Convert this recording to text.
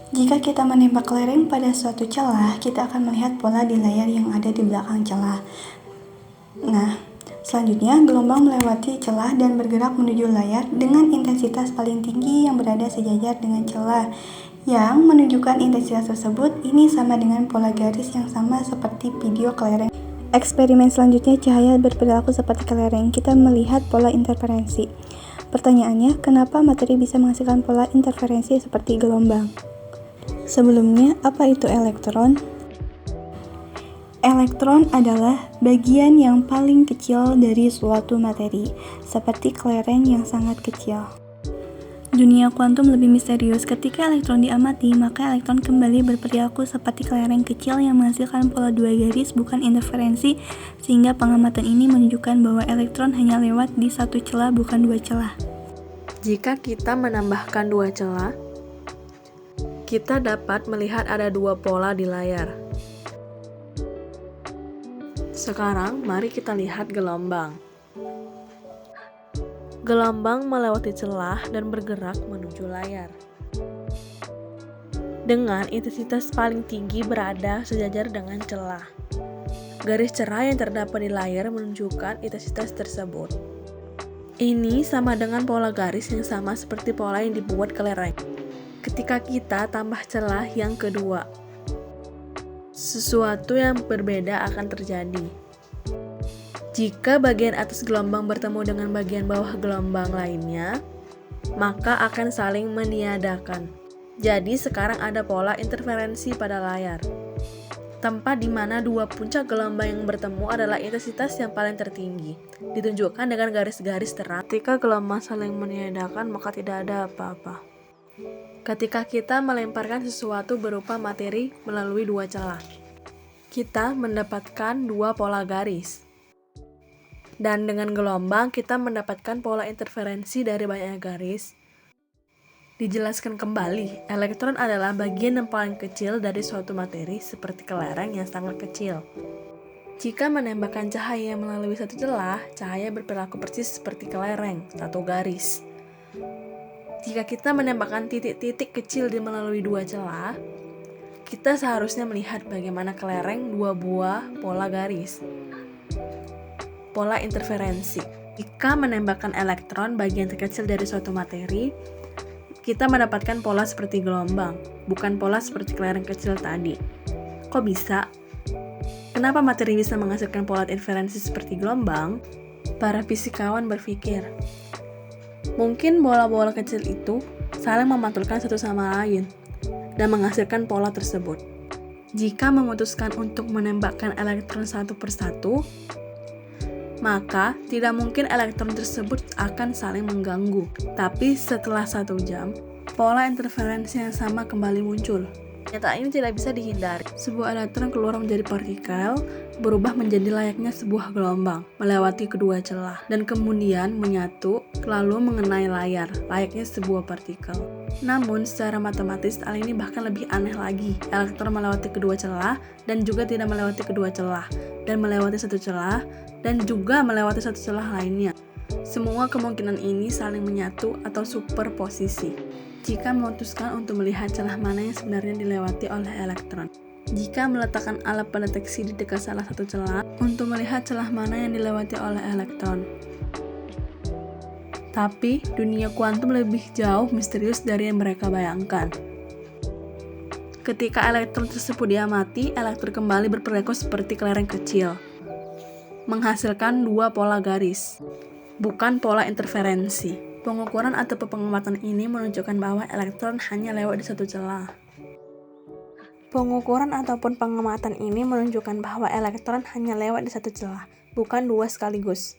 Jika kita menembak kelereng pada suatu celah, kita akan melihat pola di layar yang ada di belakang celah. Nah, selanjutnya gelombang melewati celah dan bergerak menuju layar dengan intensitas paling tinggi yang berada sejajar dengan celah. Yang menunjukkan intensitas tersebut ini sama dengan pola garis yang sama seperti video kelereng. Eksperimen selanjutnya, cahaya berperilaku seperti kelereng. Kita melihat pola interferensi. Pertanyaannya, kenapa materi bisa menghasilkan pola interferensi seperti gelombang? Sebelumnya, apa itu elektron? Elektron adalah bagian yang paling kecil dari suatu materi, seperti kelereng yang sangat kecil. Dunia kuantum lebih misterius. Ketika elektron diamati, maka elektron kembali berperilaku seperti kelereng kecil yang menghasilkan pola dua garis, bukan interferensi, sehingga pengamatan ini menunjukkan bahwa elektron hanya lewat di satu celah, bukan dua celah. Jika kita menambahkan dua celah, kita dapat melihat ada dua pola di layar. Sekarang, mari kita lihat gelombang. Gelombang melewati celah dan bergerak menuju layar. Dengan intensitas paling tinggi berada sejajar dengan celah. Garis cerah yang terdapat di layar menunjukkan intensitas tersebut. Ini sama dengan pola garis yang sama seperti pola yang dibuat kelereng. Ketika kita tambah celah yang kedua, sesuatu yang berbeda akan terjadi. Jika bagian atas gelombang bertemu dengan bagian bawah gelombang lainnya, maka akan saling meniadakan. Jadi sekarang ada pola interferensi pada layar. Tempat di mana dua puncak gelombang yang bertemu adalah intensitas yang paling tertinggi, ditunjukkan dengan garis-garis terang. Ketika gelombang saling meniadakan, maka tidak ada apa-apa. Ketika kita melemparkan sesuatu berupa materi melalui dua celah, kita mendapatkan dua pola garis. Dan dengan gelombang, kita mendapatkan pola interferensi dari banyak garis. Dijelaskan kembali, elektron adalah bagian yang paling kecil dari suatu materi seperti kelereng yang sangat kecil. Jika menembakkan cahaya melalui satu celah, cahaya berperilaku persis seperti kelereng, satu garis. Jika kita menembakkan titik-titik kecil melalui dua celah, kita seharusnya melihat bagaimana kelereng dua buah pola garis. Pola interferensi. Jika menembakkan elektron bagian terkecil dari suatu materi, kita mendapatkan pola seperti gelombang, bukan pola seperti kelereng kecil tadi. Kok bisa? Kenapa materi bisa menghasilkan pola interferensi seperti gelombang? Para fisikawan berpikir, mungkin bola-bola kecil itu saling memantulkan satu sama lain dan menghasilkan pola tersebut. Jika memutuskan untuk menembakkan elektron satu persatu, maka tidak mungkin elektron tersebut akan saling mengganggu. Tapi setelah 1 jam, pola interferensi yang sama kembali muncul. Kenyataan ini tidak bisa dihindari. Sebuah elektron keluar menjadi partikel, berubah menjadi layaknya sebuah gelombang, melewati kedua celah, dan kemudian menyatu, lalu mengenai layar, layaknya sebuah partikel. Namun, secara matematis, hal ini bahkan lebih aneh lagi. Elektron melewati kedua celah, dan juga tidak melewati kedua celah, dan melewati satu celah, dan juga melewati satu celah lainnya. Semua kemungkinan ini saling menyatu atau superposisi. Jika memutuskan untuk melihat celah mana yang sebenarnya dilewati oleh elektron. Jika meletakkan alat pendeteksi di dekat salah satu celah untuk melihat celah mana yang dilewati oleh elektron. Tapi, dunia kuantum lebih jauh misterius dari yang mereka bayangkan. Ketika elektron tersebut diamati, elektron kembali berperilaku seperti kelereng kecil, menghasilkan dua pola garis, bukan pola interferensi. Pengukuran atau pengamatan ini menunjukkan bahwa elektron hanya lewat di satu celah. Pengukuran ataupun pengamatan ini menunjukkan bahwa elektron hanya lewat di satu celah, bukan dua sekaligus.